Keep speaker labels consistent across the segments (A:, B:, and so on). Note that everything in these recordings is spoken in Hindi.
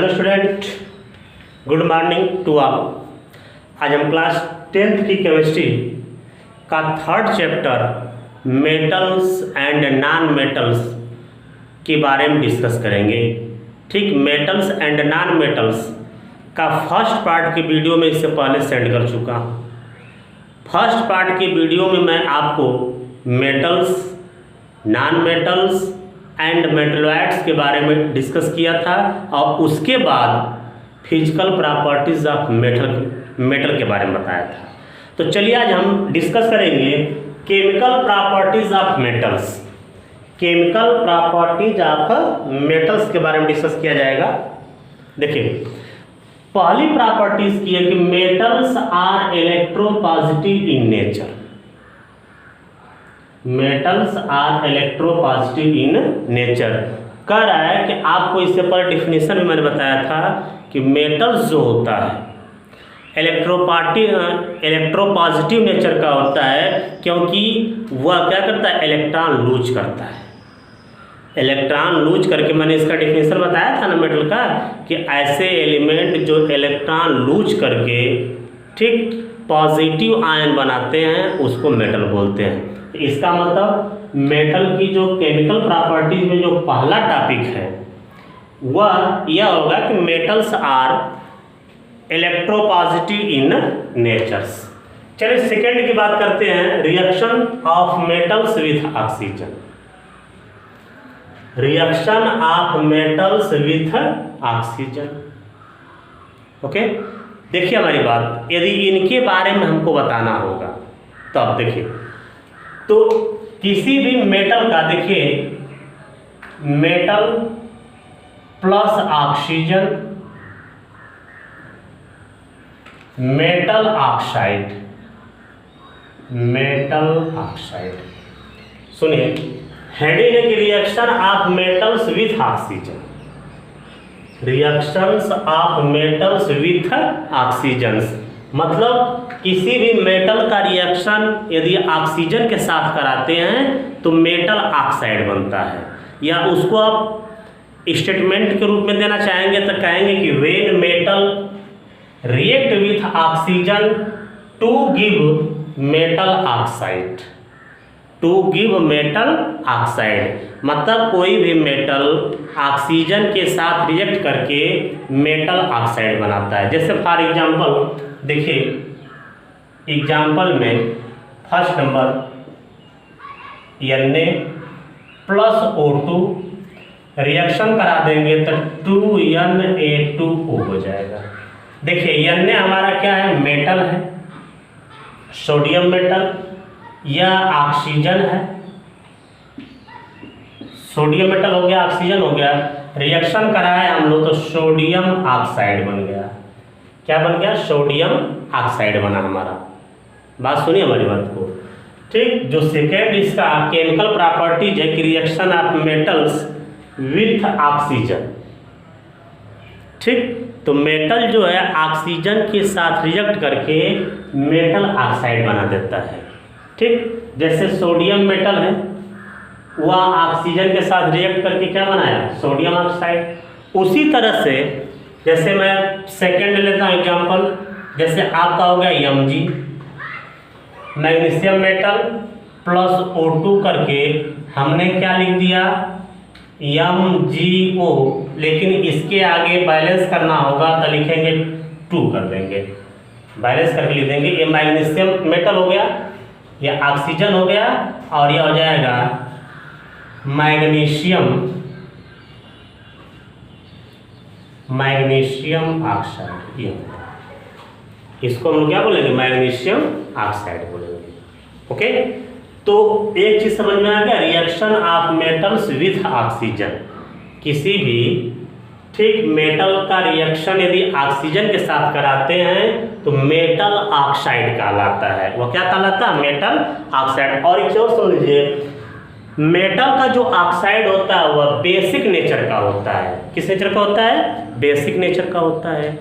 A: Hello student, good morning to all. आज हम क्लास 10th की केमिस्ट्री का third chapter metals and non metals के बारे में डिस्कस करेंगे। ठीक, मेटल्स एंड नॉन मेटल्स का फर्स्ट पार्ट की वीडियो में इससे पहले सेंड कर चुका हूँ। फर्स्ट पार्ट की वीडियो में मैं आपको metals, non metals and metalloids के बारे में डिस्कस किया था और उसके बाद फिजिकल प्रॉपर्टीज ऑफ मेटल के बारे में बताया था। तो चलिए आज हम डिस्कस करेंगे chemical properties of metals. Chemical properties of metals के बारे में डिस्कस किया जाएगा। देखिए, पहली प्रॉपर्टीज की है कि metals are electropositive in nature. Metals are electropositive in nature कह रहा है कि आपको इससे पहले डिफिनेशन में मैंने बताया था कि मेटल्स जो होता है इलेक्ट्रोपॉजिटिव नेचर का होता है, क्योंकि वह क्या करता है, इलेक्ट्रॉन लूज करता है। इलेक्ट्रॉन लूज करके, मैंने इसका डिफिनेशन बताया था ना मेटल का, कि ऐसे एलिमेंट जो इलेक्ट्रॉन लूज करके ठीक पॉजिटिव आयन बनाते हैं उसको मेटल बोलते हैं। इसका मतलब मेटल की जो केमिकल प्रॉपर्टीज में जो पहला टॉपिक है वह यह होगा कि metals are electropositive in natures. चलिए सेकेंड की बात करते हैं, reaction of metals with oxygen. Reaction of metals with oxygen. Okay, देखिए हमारी बात, यदि इनके बारे में हमको बताना होगा तब देखिए, तो किसी भी मेटल का, देखिए metal plus oxygen, metal oxide, metal oxide. सुनिए, हेडिंग है कि reaction of metals with oxygen. Reactions of metals with oxygen मतलब किसी भी मेटल का रिएक्शन यदि ऑक्सीजन के साथ कराते हैं तो मेटल ऑक्साइड बनता है। या उसको आप स्टेटमेंट के रूप में देना चाहेंगे तो कहेंगे कि when metal react with oxygen to give metal oxide. To give metal oxide मतलब कोई भी मेटल ऑक्सीजन के साथ रिएक्ट करके मेटल ऑक्साइड बनाता है। जैसे फॉर एग्जांपल देखिए, एग्जाम्पल में first number Na plus O2 reaction करा देंगे तो 2Na2O हो जाएगा। देखिए Na हमारा क्या है, मेटल है, सोडियम मेटल या ऑक्सीजन है। सोडियम मेटल हो गया, ऑक्सीजन हो गया, रिएक्शन कराए हम लोग तो सोडियम ऑक्साइड बन गया। क्या बन गया, सोडियम ऑक्साइड बना हमारा। बात सुनिए हमारी बात को। ठीक, जो सेकेंड इसका केमिकल प्रॉपर्टीज है कि reaction of metals with oxygen. ठीक, तो मेटल जो है ऑक्सीजन के साथ रिएक्ट करके मेटल ऑक्साइड बना देता है। ठीक, जैसे सोडियम मेटल है, वह ऑक्सीजन के साथ रिएक्ट करके क्या बनाया, सोडियम ऑक्साइड। उसी तरह से जैसे मैं सेकेंड लेता हूँ एग्जाम्पल, जैसे आपका हो गया Mg, magnesium metal plus O2 करके हमने क्या लिख दिया, MgO, लेकिन इसके आगे बैलेंस करना होगा तो लिखेंगे 2 कर देंगे, बैलेंस करके लिख देंगे। ये मैग्नीशियम मेटल हो गया, या ऑक्सीजन हो गया, और यह हो जाएगा मैग्नीशियम ऑक्साइड। ये इसको हम लोग क्या बोलेंगे, मैग्नीशियम ऑक्साइड बोलेंगे। ओके, तो एक चीज समझ में आ गया, reaction of metals with oxygen. किसी भी ठीक मेटल का रिएक्शन यदि ऑक्सीजन के साथ कराते हैं तो मेटल ऑक्साइड कहलाता है। वह क्या कहलाता है, मेटल ऑक्साइड। और एक और सुन लीजिए, मेटल का जो ऑक्साइड होता है वह बेसिक नेचर का होता है। किस नेचर का होता है, बेसिक नेचर का होता है।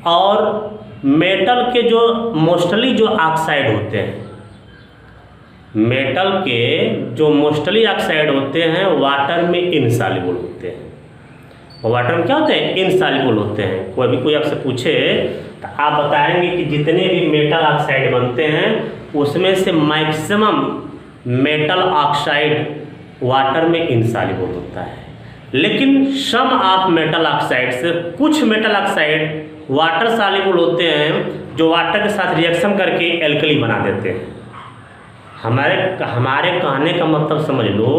A: और मेटल के जो मोस्टली जो ऑक्साइड होते हैं, मेटल के जो मोस्टली ऑक्साइड होते हैं वाटर में इनसॉल्युबल होते हैं। वाटर में क्या होते हैं, इनसॉल्युबल होते हैं। कोई आपसे पूछे तो आप बताएंगे कि जितने भी मेटल ऑक्साइड बनते हैं उसमें से मैक्सिमम मेटल ऑक्साइड वाटर में इनसॉल्युबल होता है, लेकिन सम ऑफ मेटल ऑक्साइड से कुछ मेटल ऑक्साइड वाटर सॉल्युबल होते हैं जो वाटर के साथ रिएक्शन करके एल्कली बना देते हैं। हमारे कहने का मतलब समझ लो,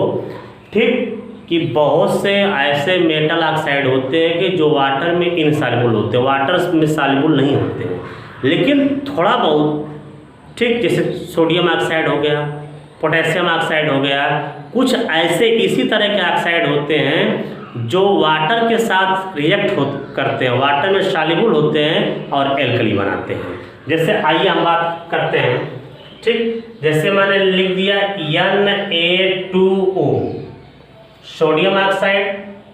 A: ठीक, कि बहुत से ऐसे मेटल ऑक्साइड होते हैं कि जो वाटर में इनसॉल्युबल होते हैं, वाटर में सॉल्युबल नहीं होते हैं, लेकिन थोड़ा बहुत, ठीक, जैसे सोडियम ऑक्साइड हो गया, पोटेशियम ऑक्साइड हो गया, कुछ ऐसे इसी तरह के ऑक्साइड होते हैं जो वाटर के साथ रिएक्ट करते हैं, वाटर में सॉल्युबल होते हैं और एल्कली बनाते हैं। जैसे आइए हम बात करते हैं, ठीक, जैसे मैंने लिख दिया Na2O सोडियम ऑक्साइड,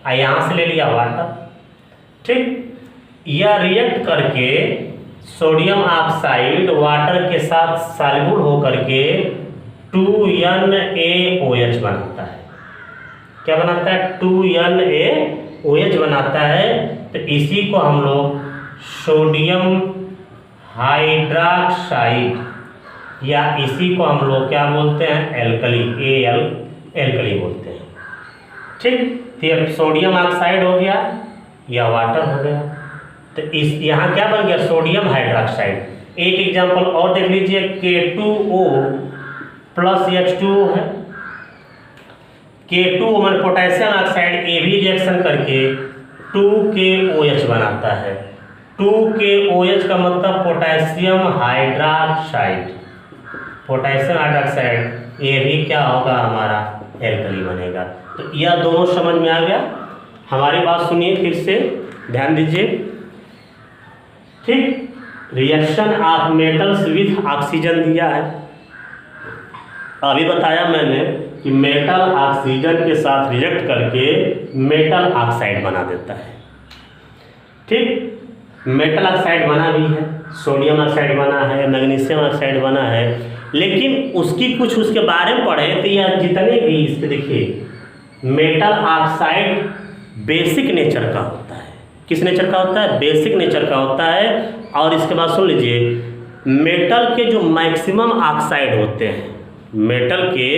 A: यहाँ से ले लिया वाटर, ठीक, यह रिएक्ट करके सोडियम ऑक्साइड वाटर के साथ सॉल्युबल होकर के 2NaOH बनाता है। क्या बनाता है, 2NaOH बनाता है। तो इसी को हम लोग सोडियम हाइड्रोक्साइड या इसी को हम लोग क्या बोलते हैं, एल्कली, एल्कली बोलते हैं, ठीक। फिर सोडियम ऑक्साइड हो गया या वाटर हो गया, तो इस यहाँ क्या बन गया, सोडियम हाइड्रोक्साइड। एक एग्जांपल और देख लीजिए, K2O प्लस H2O है। K2O मान पोटेशियम ऑक्साइड, ये भी रिएक्शन करके 2KOH बनाता है। 2KOH का मतलब पोटेशियम हाइड्रोक्साइड, पोटेशियम हाइड्रोक्साइड, ये भी क्या होगा, हमारा एल्कली बनेगा। तो यह दोनों समझ में आ गया। हमारी बात सुनिए फिर से, ध्यान दीजिए, ठीक। Reaction of metals with oxygen दिया है। अभी बताया मैंने कि मेटल ऑक्सीजन के साथ रिएक्ट करके मेटल ऑक्साइड बना देता है, ठीक। मेटल ऑक्साइड बना भी है, सोडियम ऑक्साइड बना है, मैग्नीशियम ऑक्साइड बना है, लेकिन उसकी कुछ उसके बारे में पढ़े तो यह जितने भी इसके देखिए, मेटल ऑक्साइड बेसिक नेचर का होता है। किस नेचर का होता है, बेसिक नेचर का होता है। और इसके बाद सुन लीजिए, मेटल के जो मैक्सिमम ऑक्साइड होते हैं, मेटल के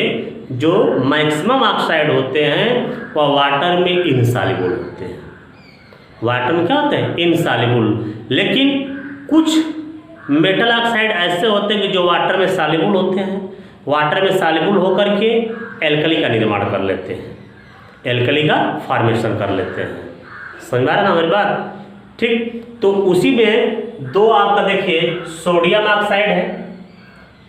A: जो मैक्सिमम ऑक्साइड होते हैं वह वाटर में इनसॉल्युबल होते हैं। वाटर में क्या होते हैं, इनसॉल्युबल। लेकिन कुछ मेटल ऑक्साइड ऐसे होते हैं कि जो वाटर में सॉल्युबल होते हैं, वाटर में सॉल्युबल होकर के एल्कली का निर्माण कर लेते हैं, एल्कली का फॉर्मेशन कर लेते हैं। समझ में आ रहा ना हमारी बात, ठीक। तो उसी में दो आपका देखिए, सोडियम ऑक्साइड है,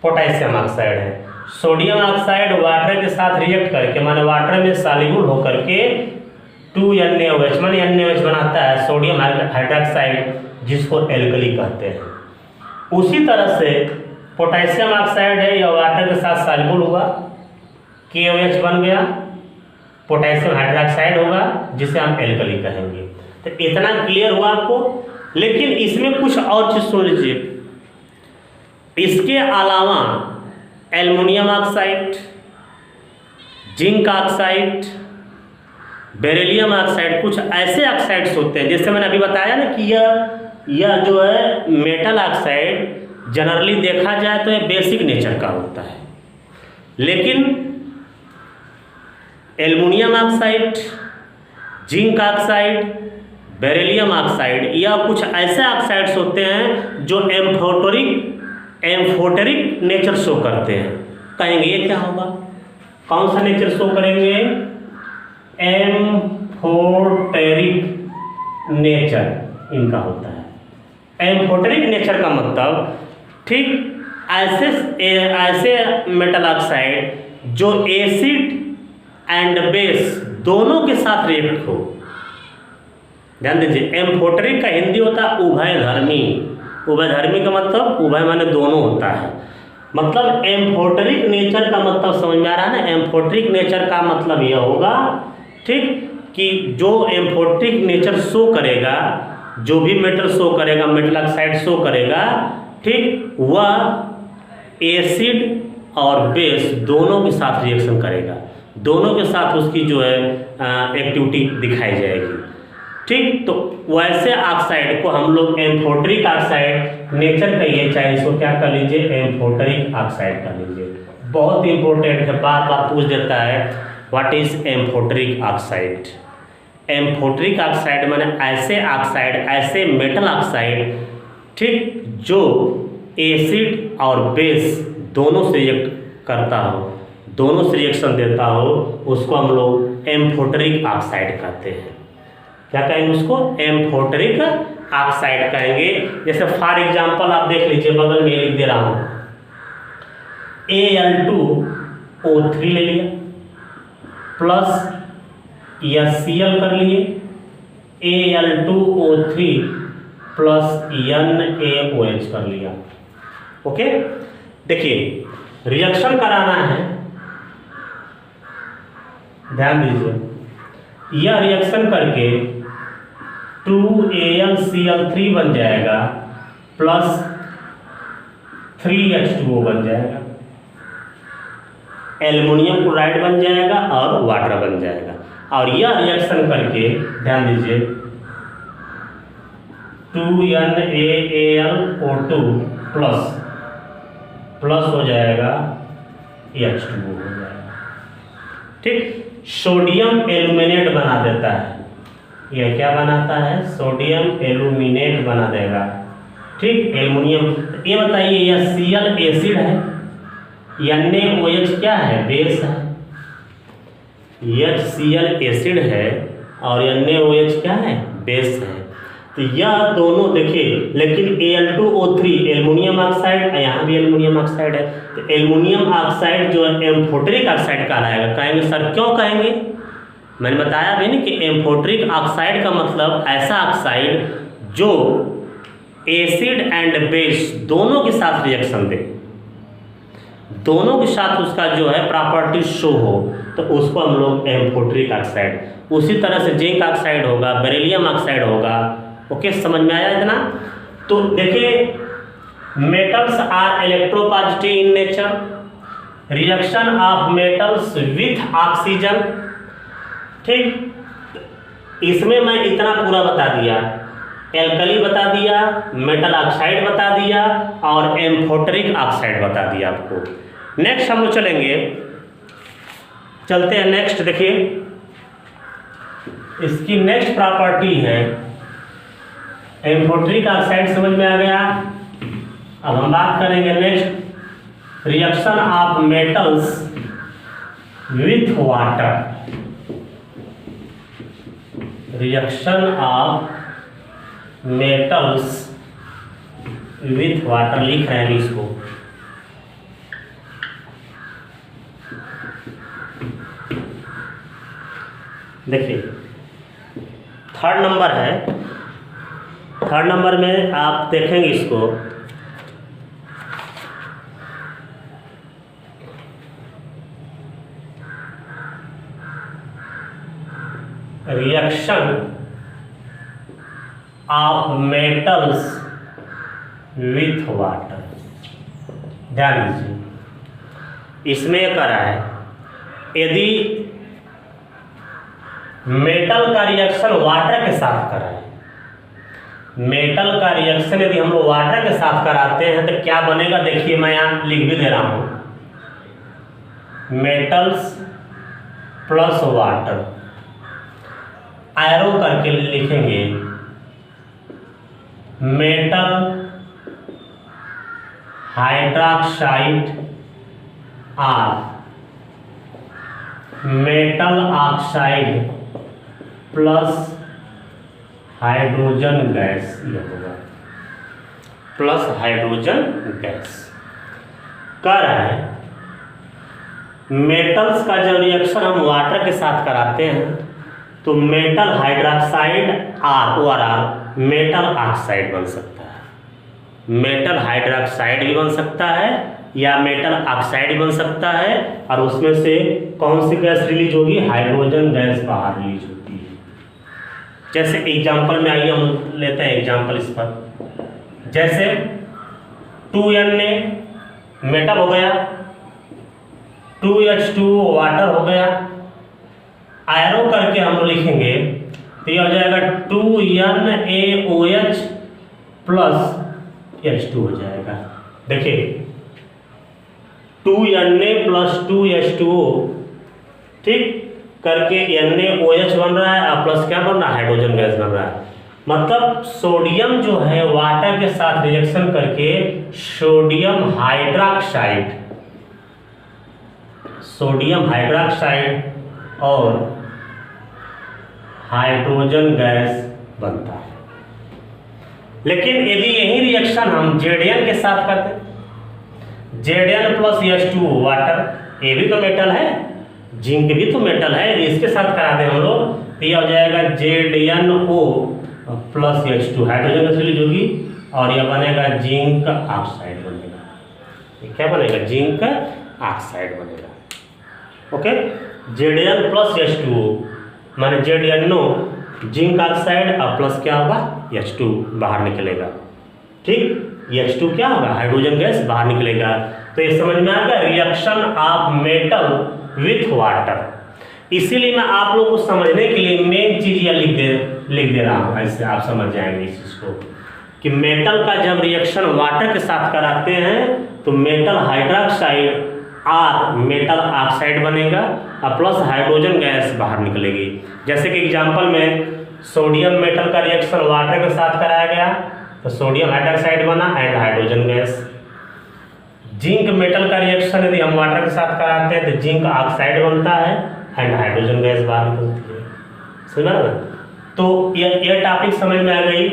A: पोटेशियम ऑक्साइड है। सोडियम ऑक्साइड वाटर के साथ रिएक्ट करके, माने वाटर में सॉल्युबल होकर के 2NaOH माने NaOH बनाता है, सोडियम हाइड्रोक्साइड, जिसको एल्कली कहते हैं। उसी तरह से पोटेशियम ऑक्साइड है, या वाटर के साथ सॉल्युबल हुआ, KOH बन गया, पोटेशियम हाइड्रोक्साइड होगा, जिसे हम एल्कली कहेंगे। तो इतना क्लियर हुआ आपको। लेकिन इसमें कुछ और चीज सुन लीजिए, इसके अलावा aluminium oxide, zinc oxide, beryllium oxide, कुछ ऐसे ऑक्साइड्स होते हैं, जैसे मैंने अभी बताया ना कि यह जो है मेटल ऑक्साइड जनरली देखा जाए तो यह बेसिक नेचर का होता है, लेकिन aluminium oxide, zinc oxide, beryllium oxide या कुछ ऐसे ऑक्साइड्स होते हैं जो एम्फोटेरिक नेचर शो करते हैं। कहेंगे ये क्या होगा, कौन सा नेचर शो करेंगे, एम्फोटेरिक नेचर इनका होता है। एम्फोटेरिक नेचर का मतलब, ठीक, ऐसे मेटल ऑक्साइड जो एसिड एंड बेस दोनों के साथ रिएक्ट हो। ध्यान दीजिए, एम्फोटेरिक का हिंदी होता है उभयधर्मी। उभयधर्मी का मतलब उभय माने दोनों होता है। मतलब एम्फोटेरिक नेचर का मतलब समझ में आ रहा है ना। एम्फोटेरिक नेचर का मतलब यह होगा, ठीक, कि जो एम्फोटेरिक नेचर शो करेगा, जो भी मेटल शो करेगा, मेटल ऑक्साइड शो करेगा, ठीक, वह एसिड और बेस दोनों के साथ रिएक्शन करेगा, दोनों के साथ उसकी जो है एक्टिविटी दिखाई जाएगी। ठीक, तो वैसे ऑक्साइड को हम लोग एम्फोटरिक ऑक्साइड नेचर कहिए, चाहे इसको क्या कर लीजिए, एम्फोटरिक ऑक्साइड कर लीजिए। बहुत इंपॉर्टेंट है, बार बार पूछ देता है what is amphoteric oxide. Amphoteric oxide माने ऐसे ऑक्साइड, ऐसे मेटल ऑक्साइड, ठीक, जो एसिड और बेस दोनों से रिएक्ट करता हो, दोनों से रिएक्शन देता हो, उसको हम लोग एम्फोटरिक ऑक्साइड कहते हैं। क्या कहेंगे उसको, एम्फोटरिक ऑक्साइड कहेंगे। जैसे फॉर एग्जांपल आप देख लीजिए, बगल में लिख दे रहा हूं, Al2O3 ले लिया प्लस HCl कर लिए, Al2O3 प्लस NaOH कर लिया। ओके, देखिए रिएक्शन कराना है, ध्यान दीजिए, यह रिएक्शन करके 2AlCl3 बन जाएगा प्लस 3H2O बन जाएगा, एल्युमिनियम क्लोराइड बन जाएगा और वाटर बन जाएगा। और यह रिएक्शन करके ध्यान दीजिए 2NaAlO2 प्लस हो जाएगा H2O हो जाएगा। ठीक, सोडियम एल्यूमिनेट बना देता है, यह क्या बनाता है, सोडियम एल्यूमिनेट बना देगा। ठीक, एल्युमिनियम। ये बताइए, यह Cl एसिड है, NaOH क्या है, बेस है। HCl एसिड है और NaOH क्या है, बेस है। तो यह दोनों देखिए, लेकिन Al2O3 एल्युमिनियम ऑक्साइड, यहाँ भी एल्युमिनियम ऑक्साइड है, तो एल्युमिनियम ऑक्साइड जो है एम्फोटरिक ऑक्साइड कहलाएगा। कहेंगे सर क्यों कहेंगे, मैंने बताया भी नहीं कि एम्फोटरिक ऑक्साइड का मतलब ऐसा ऑक्साइड जो एसिड एंड बेस दोनों के साथ रिएक्शन दे, दोनों के साथ उसका जो है प्रॉपर्टी शो हो, तो उसको हम लोग एम्फोटरिक ऑक्साइड। उसी तरह से जिंक ऑक्साइड होगा, बेरिलियम ऑक्साइड होगा। ओके, समझ में आया इतना। तो देखिए, metals are electropositive in nature, reaction of metals with oxygen. ठीक, इसमें मैं इतना पूरा बता दिया, एल्कली बता दिया, मेटल ऑक्साइड बता दिया और एम्फोटरिक ऑक्साइड बता दिया आपको। नेक्स्ट हम लोग चलते हैं नेक्स्ट। देखिए, इसकी नेक्स्ट प्रॉपर्टी है एम्फोटरिक ऑक्साइड, समझ में आ गया। अब हम बात करेंगे next, reaction of metals with water. Reaction of metals with water, लिख रहे हैं इसको। देखिए, थर्ड नंबर है, थर्ड नंबर में आप देखेंगे इसको, reaction of metals with water. ध्यान दीजिए, इसमें यह करा है, यदि मेटल का रिएक्शन वाटर के साथ कराए, मेटल का रिएक्शन यदि हम लोग वाटर के साथ कराते हैं तो क्या बनेगा, देखिए मैं यहाँ लिख भी दे रहा हूँ, मेटल्स प्लस वाटर, एरो करके लिखेंगे, metal hydroxide or metal oxide plus hydrogen gas, यह होगा प्लस हाइड्रोजन गैस। कर रहा है, मेटल्स का जब रिएक्शन हम वाटर के साथ कराते हैं तो मेटल हाइड्रोक्साइड आर ओ आर मेटल ऑक्साइड बन सकता है, मेटल हाइड्रोक्साइड भी बन सकता है या मेटल ऑक्साइड बन सकता है, और उसमें से कौन सी गैस रिलीज होगी, हाइड्रोजन गैस बाहर रिलीज होती है। जैसे एग्जांपल में आइए हम लेते हैं एग्जांपल इस पर, जैसे 2Na मेटल हो गया, 2H2 वाटर हो गया, एरो करके हम लोग लिखेंगे तो ये हो जाएगा 2NaOH प्लस H2 हो जाएगा। देखिए 2Na प्लस 2H2O, ठीक, करके NaOH बन रहा है और प्लस क्या बन रहा है, हाइड्रोजन गैस बन रहा है। मतलब सोडियम जो है वाटर के साथ रिएक्शन करके सोडियम हाइड्रोक्साइड और हाइड्रोजन गैस बनता है। लेकिन यदि यही रिएक्शन हम Zn के साथ करते, Zn प्लस H2O वाटर, ये भी तो मेटल है, जिंक भी तो मेटल है, यदि इसके साथ करा दें हम लोग तो यह हो जाएगा ZnO plus H2, hydrogen gas release होगी और यह बनेगा जिंक ऑक्साइड बनेगा। ये क्या बनेगा, जिंक ऑक्साइड बनेगा। ओके, Zn प्लस H2O माने ZnO जिंक ऑक्साइड और प्लस क्या होगा, H2 बाहर निकलेगा। ठीक, H2 क्या होगा, हाइड्रोजन गैस बाहर निकलेगा। तो ये समझ में आ गया reaction of metal with water. इसीलिए मैं आप लोग को समझने के लिए मेन चीज यह लिख दे रहा हूँ, ऐसे आप समझ जाएंगे इस चीज को कि मेटल का जब रिएक्शन वाटर के साथ कराते हैं तो मेटल हाइड्रोक्साइड और मेटल ऑक्साइड बनेगा और प्लस हाइड्रोजन गैस बाहर निकलेगी। जैसे कि एग्जांपल में सोडियम मेटल का रिएक्शन वाटर के साथ कराया गया तो सोडियम हाइड्रोक्साइड बना and hydrogen gas. Zinc metal का रिएक्शन यदि हम वाटर के साथ कराते हैं तो जिंक ऑक्साइड बनता है एंड हाइड्रोजन गैस बाहर निकलती है। समझा ना? तो ये टॉपिक समझ में आ गई।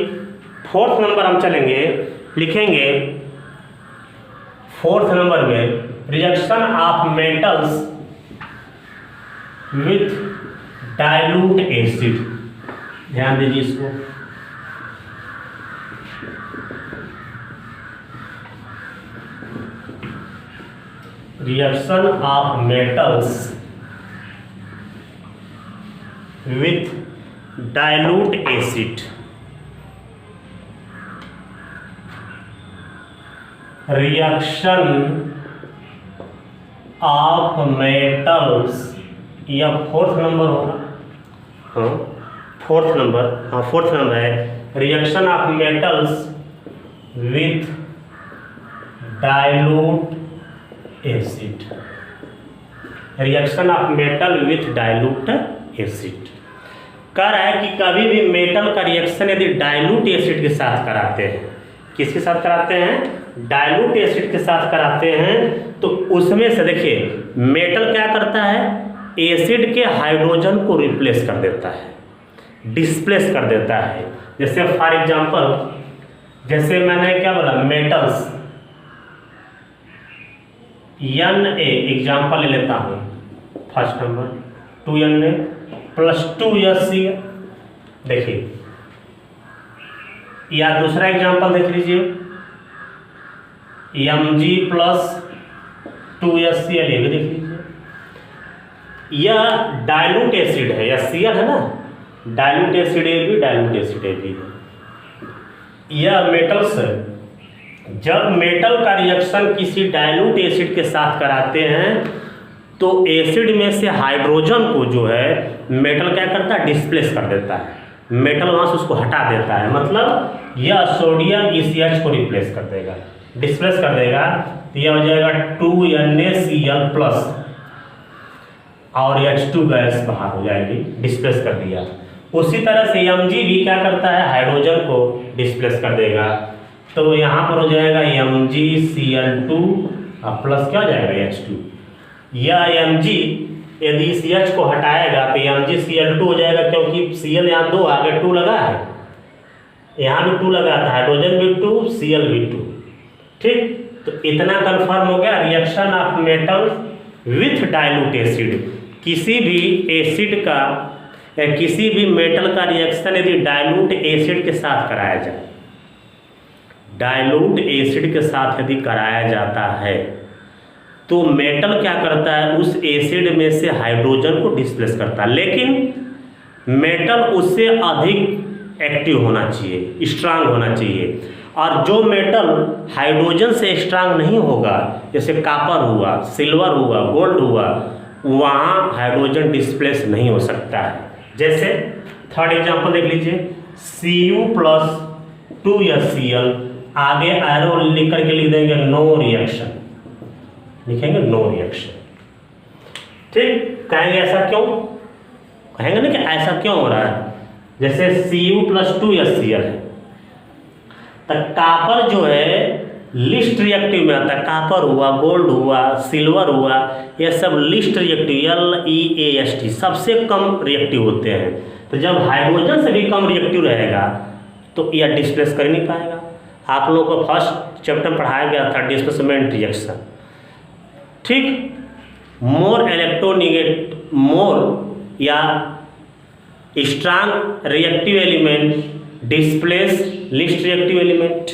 A: फोर्थ नंबर हम चलेंगे, लिखेंगे फोर्थ नंबर में reaction of metals with dilute acid. ध्यान दीजिए इसको, reaction of metals with dilute acid. Reaction of metals, या फोर्थ नंबर होगा, हाँ फोर्थ नंबर है reaction of metals with dilute acid. Reaction of metal with dilute acid कह रहा है कि कभी भी मेटल का रिएक्शन यदि डाइल्यूट एसिड के साथ कराते हैं, किसके साथ कराते हैं, डाइल्यूट एसिड के साथ कराते हैं, तो उसमें से देखिए मेटल क्या करता है, एसिड के हाइड्रोजन को रिप्लेस कर देता है, डिस्प्लेस कर देता है। जैसे फॉर एग्जांपल, जैसे मैंने क्या बोला, मेटल्स Na एग्जांपल ले लेता हूँ, first number 2Na plus 2HCl। देखिए, या दूसरा एग्जांपल देख लीजिए, Mg प्लस 2HCl, ये भी देख लीजिए। यह डाइल्यूट एसिड है, या Cl है ना, डाइल्यूट एसिड ए भी, डाइल्यूट एसिड ए भी है। यह मेटल्स, जब मेटल का रिएक्शन किसी डाइल्यूट एसिड के साथ कराते हैं तो एसिड में से हाइड्रोजन को जो है मेटल क्या करता है, डिस्प्लेस कर देता है, मेटल वहाँ से उसको हटा देता है। मतलब यह सोडियम ECH को रिप्लेस कर देगा, डिस्प्लेस कर देगा। तो यह हो जाएगा 2NaCl प्लस और H2 गैस बाहर हो जाएगी, डिस्प्लेस कर दिया। उसी तरह से Mg भी क्या करता है, हाइड्रोजन को डिस्प्लेस कर देगा। तो यहाँ पर हो जाएगा MgCl2 और प्लस क्या हो जाएगा, H2। यह Mg यदि CH को हटाएगा तो MgCl2 हो जाएगा, क्योंकि Cl यहाँ 2 आगे 2 लगा है, यहाँ भी 2 लगा था, हाइड्रोजन भी 2, Cl भी 2। ठीक, तो इतना कंफर्म हो गया reaction of metal with dilute acid. किसी भी एसिड का या किसी भी मेटल का रिएक्शन यदि डाइल्यूट एसिड के साथ कराया जाए, डाइल्यूट एसिड के साथ यदि कराया जाता है तो मेटल क्या करता है, उस एसिड में से हाइड्रोजन को डिस्प्लेस करता है। लेकिन मेटल उससे अधिक एक्टिव होना चाहिए, स्ट्रांग होना चाहिए। और जो मेटल हाइड्रोजन से स्ट्रांग नहीं होगा, जैसे कॉपर हुआ, सिल्वर हुआ, गोल्ड हुआ, वहाँ हाइड्रोजन डिस्प्लेस नहीं हो सकता है। जैसे थर्ड एग्जांपल देख लीजिए, Cu प्लस 2HCl, आगे एरो लिख करके लिख देंगे नो रिएक्शन, लिखेंगे नो रिएक्शन। ठीक, कहेंगे ऐसा क्यों, कहेंगे ना कि ऐसा क्यों हो रहा है। जैसे Cu प्लस 2HCl है, तो कापर जो है लिस्ट रिएक्टिव में आता है, कापर हुआ, गोल्ड हुआ, सिल्वर हुआ, ये सब लिस्ट रिएक्टिव LEAST सबसे कम रिएक्टिव होते हैं। तो जब हाइड्रोजन से भी कम रिएक्टिव रहेगा तो यह डिस्प्लेस कर नहीं पाएगा। आप लोगों को फर्स्ट चैप्टर में पढ़ाया गया था डिस्प्लेसमेंट रिएक्शन। ठीक, मोर इलेक्ट्रोनिगेट मोर या strong reactive element displace least reactive element.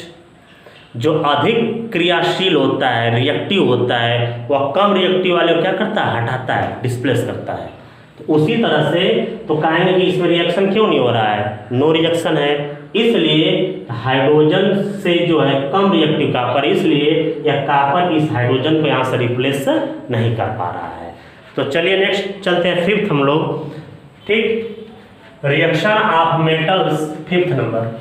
A: जो अधिक क्रियाशील होता है, रिएक्टिव होता है, वह कम रिएक्टिव वाले को क्या करता है, हटाता है, डिस्प्लेस करता है। तो उसी तरह से तो कहेंगे कि इसमें रिएक्शन क्यों नहीं हो रहा है, नो रिएक्शन है, इसलिए हाइड्रोजन से जो है कम रिएक्टिव कापर, इसलिए यह कापर इस हाइड्रोजन को यहाँ से रिप्लेस नहीं कर पा रहा है। तो चलिए नेक्स्ट चलते हैं फिफ्थ हम लोग। ठीक, reaction of metals, fifth number,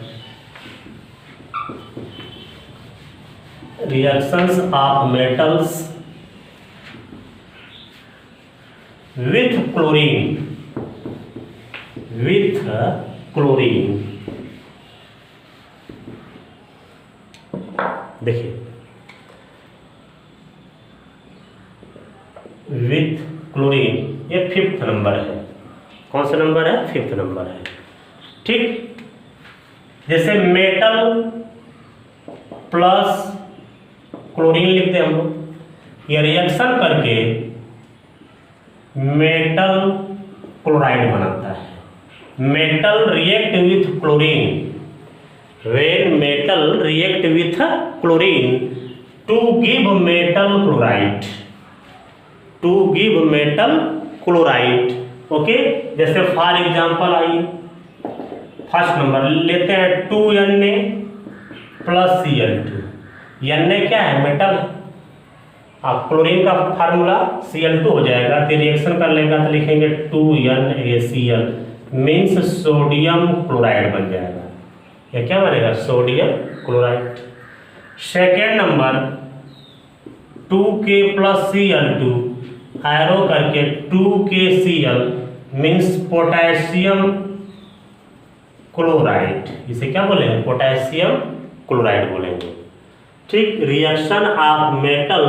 A: reactions of metals with chlorine, with chlorine। देखिए, विथ क्लोरीन, ये फिफ्थ नंबर है। कौन सा नंबर है, फिफ्थ नंबर है। ठीक, जैसे मेटल प्लस क्लोरीन लिखते हैं हम लोग, ये रिएक्शन करके मेटल क्लोराइड बनाता है। Metal react with chlorine, when metal react with chlorine to give metal chloride, to give metal chloride. Okay, जैसे फॉर एग्जांपल आइए, फर्स्ट नंबर लेते हैं 2Na प्लस Cl2। Na क्या है, मेटल। अब क्लोरीन का फार्मूला Cl2 हो जाएगा, तो रिएक्शन कर लेगा तो लिखेंगे 2NaCl, मीन्स सोडियम क्लोराइड बन जाएगा। यह क्या बनेगा, sodium chloride. Second number 2K plus Cl2, arrow करके 2KCl, मीन्स पोटेशियम क्लोराइड। इसे क्या बोलेंगे, पोटेशियम क्लोराइड बोलेंगे। ठीक, reaction of metal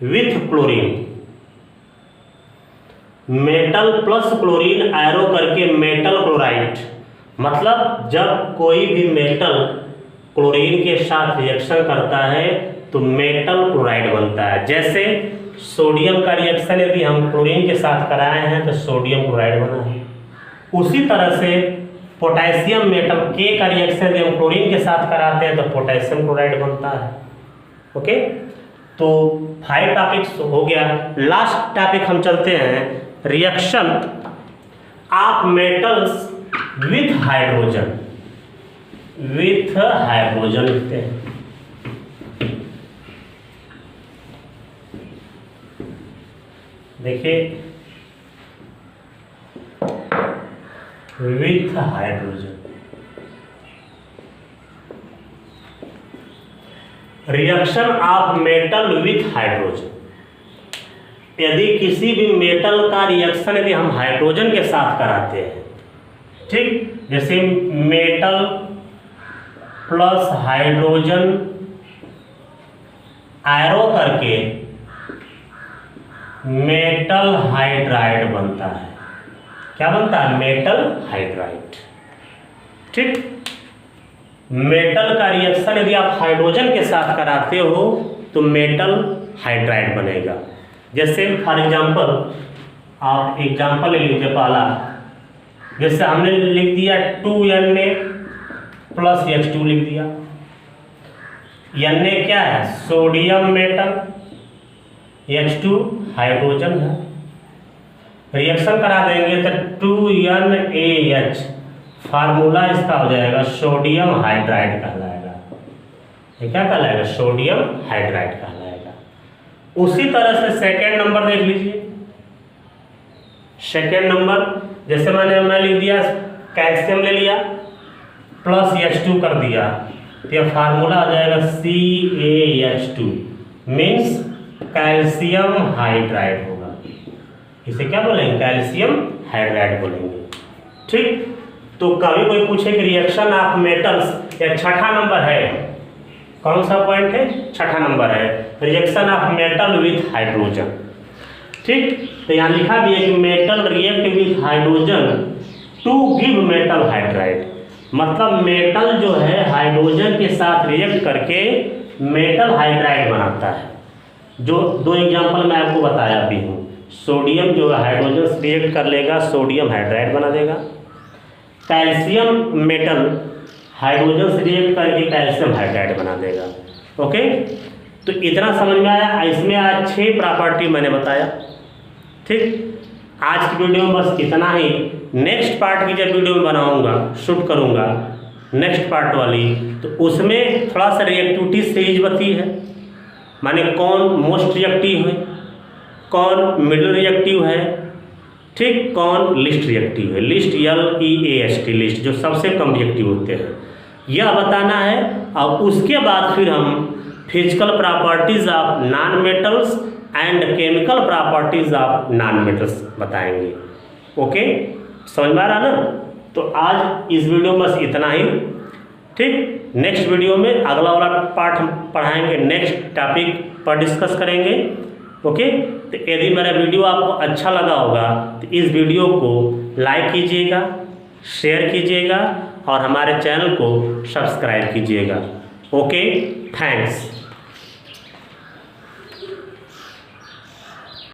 A: with chlorine, metal plus chlorine arrow करके मेटल क्लोराइड, मतलब जब कोई भी मेटल क्लोरीन के साथ रिएक्शन करता है तो मेटल क्लोराइड बनता है। जैसे सोडियम का रिएक्शन यदि हम क्लोरीन के साथ कराए हैं तो सोडियम क्लोराइड बना है। उसी तरह से पोटेशियम मेटल के का रिएक्शन यदि हम क्लोरीन के साथ कराते हैं तो पोटेशियम क्लोराइड बनता है। ओके, तो 5 टॉपिक्स हो गया। लास्ट टॉपिक हम चलते हैं, reaction of metals with hydrogen, with hydrogen लिखते हैं। देखिए, with hydrogen, reaction of metal with hydrogen. यदि किसी भी मेटल का रिएक्शन यदि हम हाइड्रोजन के साथ कराते हैं, ठीक, जैसे मेटल प्लस हाइड्रोजन एरो करके मेटल हाइड्राइड बनता है। क्या बनता है, मेटल हाइड्राइड। ठीक, मेटल का रिएक्शन यदि आप हाइड्रोजन के साथ कराते हो तो मेटल हाइड्राइड बनेगा। जैसे फॉर एग्जांपल, आप एग्जांपल ले लीजिए पहला, जैसे हमने लिख दिया 2Na प्लस H2 लिख दिया। Na क्या है, सोडियम मेटल, H2 हाइड्रोजन है। रिएक्शन करा देंगे तो 2NaH, फार्मूला इसका हो जाएगा सोडियम हाइड्राइड कहलाएगा। ये क्या कहलाएगा, सोडियम हाइड्राइड कहलाएगा। उसी तरह से सेकेंड नंबर देख लीजिए। सेकेंड नंबर जैसे मैं लिख दिया कैल्शियम ले लिया प्लस H2 कर दिया, तो यह फार्मूला आ जाएगा CaH2 मीन्स कैल्शियम हाइड्राइड होगा। इसे क्या बोलेंगे? कैल्शियम हाइड्राइड बोलेंगे। ठीक, तो कभी कोई पूछे कि रिएक्शन ऑफ मेटल्स, या छठा नंबर है, कौन सा पॉइंट है? छठा नंबर है, reaction of metal with hydrogen. ठीक, तो यहाँ लिखा भी है कि metal react with hydrogen to give metal hydride, मतलब मेटल जो है हाइड्रोजन के साथ रिएक्ट करके मेटल हाइड्राइड बनाता है। जो दो एग्जांपल मैं आपको बताया भी हूँ, सोडियम जो है हाइड्रोजन से रिएक्ट कर लेगा, सोडियम हाइड्राइड बना देगा। कैल्शियम मेटल हाइड्रोजन से रिएक्ट करके कैल्शियम हाइड्राइड बना देगा। ओके, तो इतना समझ में आया। इसमें आज 6 प्रॉपर्टी मैंने बताया। ठीक, आज की वीडियो में बस इतना ही। नेक्स्ट पार्ट की जब वीडियो में बनाऊंगा, शूट करूंगा नेक्स्ट पार्ट वाली, तो उसमें थोड़ा सा रिएक्टिविटी सीरीज बती है, माने कौन मोस्ट रिएक्टिव है, कौन मिडिल रिएक्टिव है, ठीक, कौन लिस्ट रिएक्टिव है, लिस्ट LEAST लिस्ट, जो सबसे कम रिएक्टिव होते हैं, यह बताना है। और उसके बाद फिर हम physical properties of non metals and chemical properties of non metals बताएंगे। ओके, समझ में आ रहा ना? तो आज इस वीडियो में बस इतना ही। ठीक, नेक्स्ट वीडियो में अगला वाला पार्ट हम पढ़ाएंगे, नेक्स्ट टॉपिक पर डिस्कस करेंगे। ओके, तो यदि मेरा वीडियो आपको अच्छा लगा होगा तो इस वीडियो को लाइक कीजिएगा, शेयर कीजिएगा और हमारे चैनल को सब्सक्राइब कीजिएगा। Okay, thanks.